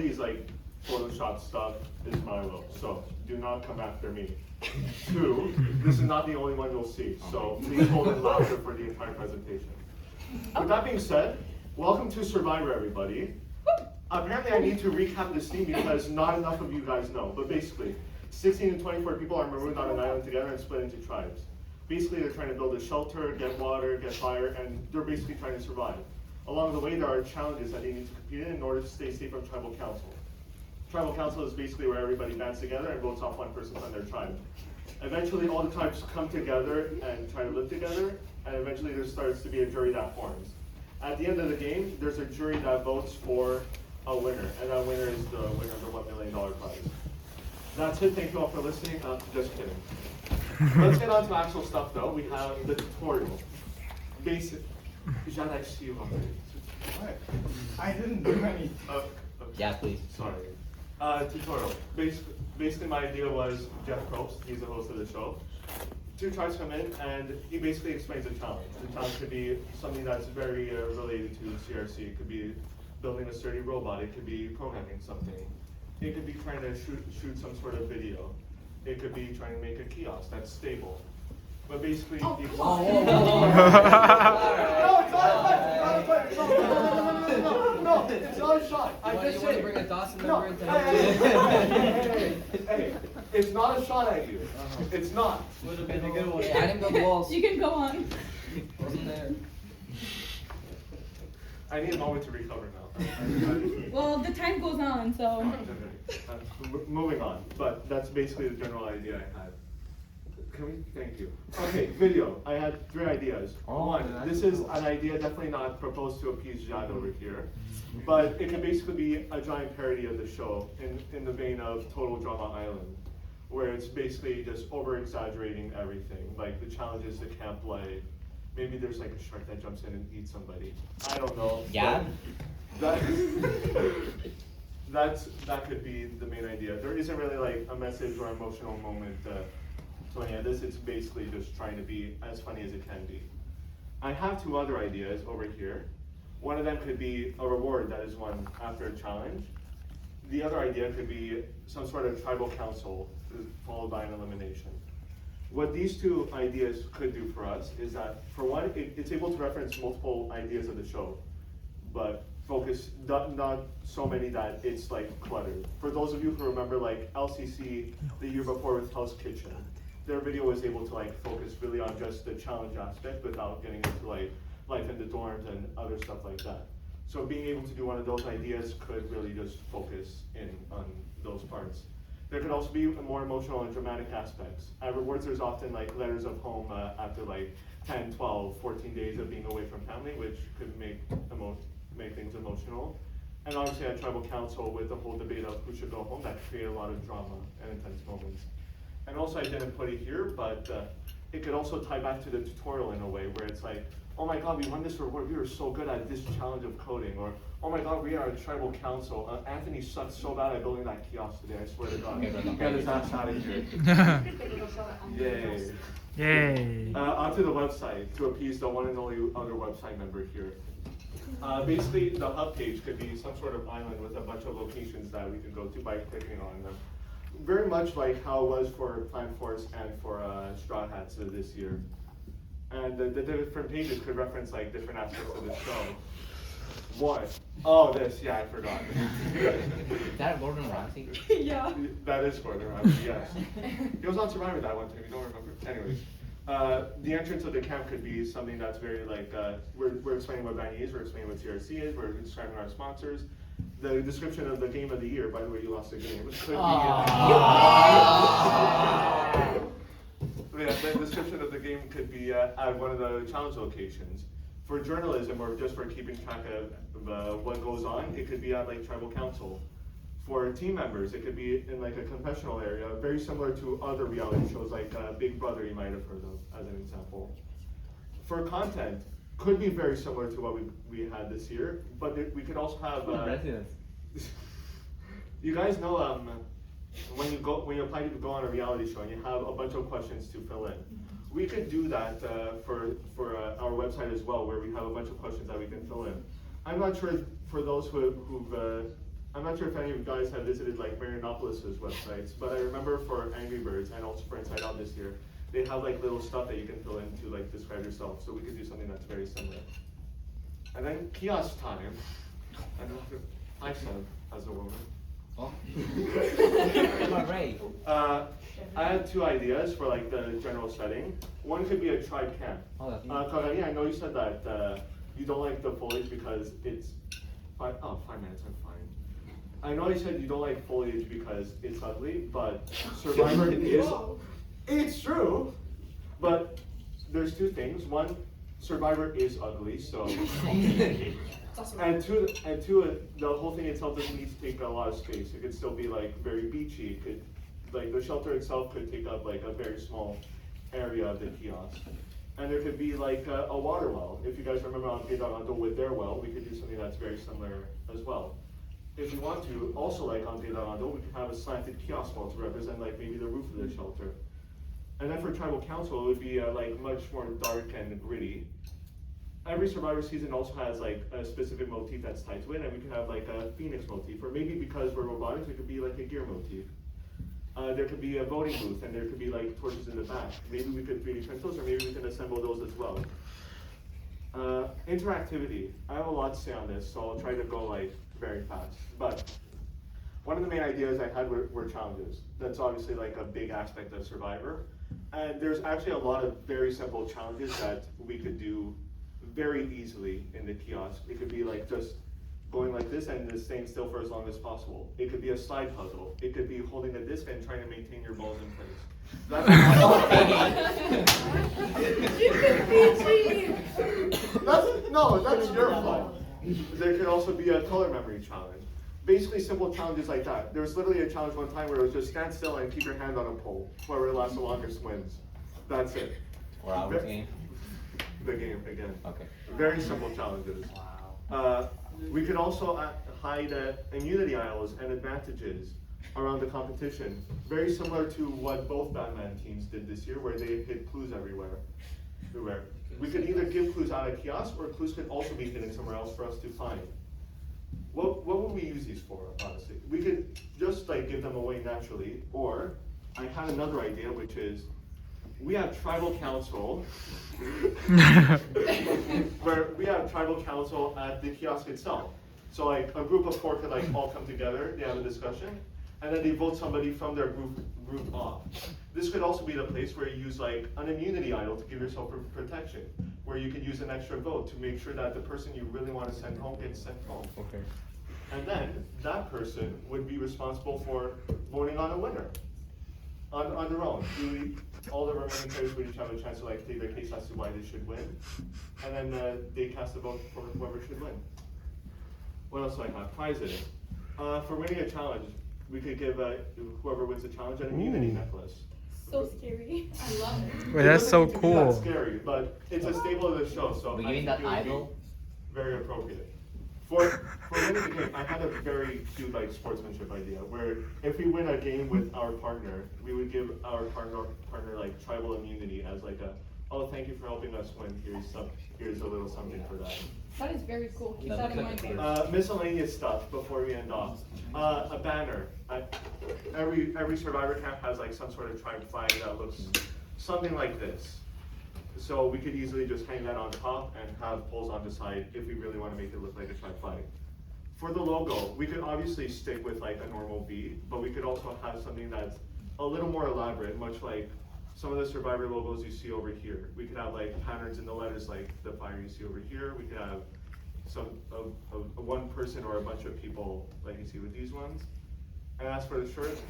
These like Photoshop stuff is Milo, so do not come after me. 2, this is not the only one you'll see, so please hold in laughter for the entire presentation. With that being said, welcome to Survivor, everybody. Apparently I need to recap this theme because not enough of you guys know, but basically, 16 to 24 people are marooned on an island together and split into tribes. Basically, they're trying to build a shelter, get water, get fire, and they're basically trying to survive. Along the way, there are challenges that they need to compete in order to stay safe from tribal council. Tribal council is basically where everybody bands together and votes off one person from their tribe. Eventually, all the tribes come together and try to live together, and eventually there starts to be a jury that forms. At the end of the game, there's a jury that votes for a winner, and that winner is the winner of the $1 million prize. That's it, thank you all for listening. Just kidding. Let's get on to actual stuff though. We have the tutorial. Basic. Jean, see you already. What? I didn't do any. Okay. Yeah, please. Sorry. Tutorial. Basically my idea was Jeff Probst, he's the host of the show. 2 tribes come in and he basically explains a challenge. The challenge could be something that's very related to CRC. It could be building a sturdy robot. It could be programming something. It could be trying to shoot some sort of video. It could be trying to make a kiosk that's stable. But basically, No, it's not a fight. No, it's not a shot. I just said. You want to bring a Dawson No, member into hey, it's not a shot at you. It's not. Would have been a good one. I didn't build the walls. You can go on. Wasn't there. I need a moment to recover now. Well, the time goes on, so. Moving on, but that's basically the general idea I had. Can we? Thank you. Okay, video. I had 3 ideas. One, this is an idea definitely not proposed to appease Jad over here, but it can basically be a giant parody of the show in the vein of Total Drama Island, where it's basically just over-exaggerating everything, like the challenges the camp life. Maybe there's like a shark that jumps in and eats somebody. I don't know. Yeah. That could be the main idea. There isn't really like a message or emotional moment to any of this. It's basically just trying to be as funny as it can be. I have 2 other ideas over here. One of them could be a reward that is won after a challenge. The other idea could be some sort of tribal council followed by an elimination. What these 2 ideas could do for us is that, for one, it's able to reference multiple ideas of the show, but focus not so many that it's like cluttered. For those of you who remember like LCC the year before with Hell's Kitchen, their video was able to like focus really on just the challenge aspect without getting into like life in the dorms and other stuff like that. So being able to do one of those ideas could really just focus in on those parts. There could also be more emotional and dramatic aspects. At rewards, there's often like letters of home after like 10, 12, 14 days of being away from family, which could make things emotional. And obviously at tribal council with the whole debate of who should go home, that created a lot of drama and intense moments. And also I didn't put it here, but it could also tie back to the tutorial in a way where it's like, oh my god, we won this reward, we were so good at this challenge of coding, or oh my god, we are a tribal council. Anthony sucked so bad at building that kiosk today, I swear to god. Get his ass out of here. Yay. Yay. Onto the website to appease the one and only other website member here. Basically, the hub page could be some sort of island with a bunch of locations that we could go to by clicking on them. Very much like how it was for Plant Force and for Straw Hats this year. And the different pages could reference like different aspects of the show. What? Oh, this, yeah, I forgot. Is that Gordon Ramsay? Yeah. That is Gordon Ramsay, yes. He was on Survivor that one time, you don't remember? Anyways. The entrance of the camp could be something that's very like, we're explaining what Vanier is, we're explaining what CRC is, we're describing our sponsors. The description of the game of the year, by the way, you lost the game, which could be, the description of the game could be at one of the challenge locations. For journalism or just for keeping track of what goes on, it could be at like tribal council. For team members, it could be in like a confessional area, very similar to other reality shows like Big Brother you might have heard of, as an example. For content, could be very similar to what we had this year, but we could also have. You guys know when you apply to go on a reality show and you have a bunch of questions to fill in. We could do that for our website as well, where we have a bunch of questions that we can fill in. I'm not sure for those who've I'm not sure if any of you guys have visited like Marianopolis's websites, but I remember for Angry Birds and also for Inside Out this year, they have like little stuff that you can fill in to like describe yourself. So we could do something that's very similar. And then kiosk time. I don't know if I said as a woman. Oh. Am I right? I had two ideas for like the general setting. One could be a tribe camp. Oh, that's Kagani, I know you said that you don't like the foliage because it's 5 minutes, I'm fine. I know you said you don't like foliage because it's ugly, but Survivor is, it's true, but there's two things. One, Survivor is ugly, so, and two, the whole thing itself doesn't need to take a lot of space. It could still be like very beachy. It could, like the shelter itself could take up like a very small area of the kiosk. And there could be like a water well. If you guys remember on Pedagando with their well, we could do something that's very similar as well. If you want to, also like on Pedagando, we could have a slanted kiosk wall to represent like maybe the roof of the shelter. And then for tribal council, it would be like much more dark and gritty. Every Survivor season also has like a specific motif that's tied to it, and we could have like a phoenix motif, or maybe because we're robotics, it could be like a gear motif. There could be a voting booth, and there could be like torches in the back. Maybe we could 3D print those, or maybe we can assemble those as well. Interactivity. I have a lot to say on this, so I'll try to go like very fast. But one of the main ideas I had were challenges. That's obviously like a big aspect of Survivor. And there's actually a lot of very simple challenges that we could do very easily in the kiosk. It could be like just going like this and just staying still for as long as possible. It could be a slide puzzle. It could be holding a disc and trying to maintain your balls in place. That's your fault. There could also be a color memory challenge. Basically simple challenges like that. There was literally a challenge one time where it was just stand still and keep your hand on a pole. Whoever lasts the longest wins. That's it. Or our game. The game again. Okay. Very simple challenges. Wow. We could also hide immunity aisles and advantages around the competition. Very similar to what both Batman teams did this year, where they hid clues everywhere. We could either give clues out of kiosk, or clues could also be hidden somewhere else for us to find. What would we use these for, honestly? We could just like give them away naturally, or I had another idea, which is we have tribal council, where we have tribal council at the kiosk itself. So like a group of 4 could like all come together, they have a discussion, and then they vote somebody from their group off. This could also be the place where you use like an immunity idol to give yourself protection, where you could use an extra vote to make sure that the person you really want to send home gets sent home. Okay. And then that person would be responsible for voting on a winner on their own. All the remaining players would each have a chance to like take their case as to why they should win, and then they cast a vote for whoever should win. What else do I have? Prizes. For winning a challenge, we could give whoever wins the challenge an immunity necklace. So scary. I love it. Wait, that's so It doesn't need to be cool. that scary, but it's a staple of the show, so We're I giving think that it would idol. be very appropriate. For winning the game, I had a very cute like sportsmanship idea where if we win a game with our partner, we would give our partner like tribal immunity as like a, oh, thank you for helping us win. Here's a little something for that. That is very cool. Keep That that in looks like mind. a Miscellaneous stuff before we end off. A banner. Every Survivor camp has like some sort of tribe flag that looks something like this. So we could easily just hang that on top and have poles on the side if we really want to make it look like a tribe flag. For the logo, we could obviously stick with like a normal V, but we could also have something that's a little more elaborate, much like some of the Survivor logos you see over here. We could have like patterns in the letters like the fire you see over here. We could have one person or a bunch of people like you see with these ones. And as for the shirt,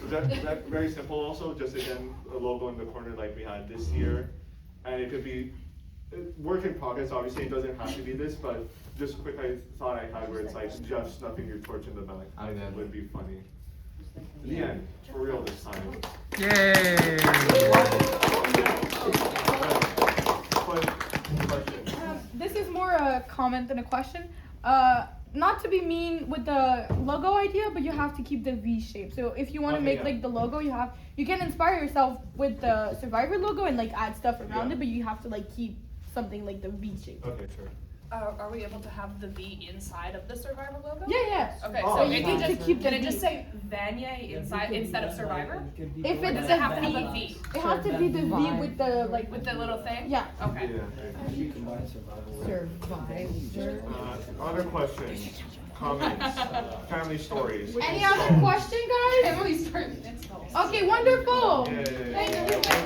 that very simple also, just again, a logo in the corner like we had this year. And it could be work in progress, obviously it doesn't have to be this, but just a quick thought I had where it's like just snuffing your torch in the back. Okay. Would be funny. The end, for real this time. Yay! Question. This is more a comment than a question. Not to be mean with the logo idea, but you have to keep the V shape. So if you want to Okay, make yeah. like the logo, you can inspire yourself with the Survivor logo and like add stuff around Yeah. it, but you have to like keep something like the V shape. Okay, sure. Are we able to have the V inside of the Survivor logo? Yeah. Okay, Oh, so you it need can to just keep the can it V. just say Vanier inside instead of Survivor? If Or it's does the it have to have a V it has to be the V with the like. with the little thing? Yeah. Okay. Survivor. Other questions, comments, family stories? Any other question, guys? Emily's turn. It's Okay, wonderful. Yeah. Thank you.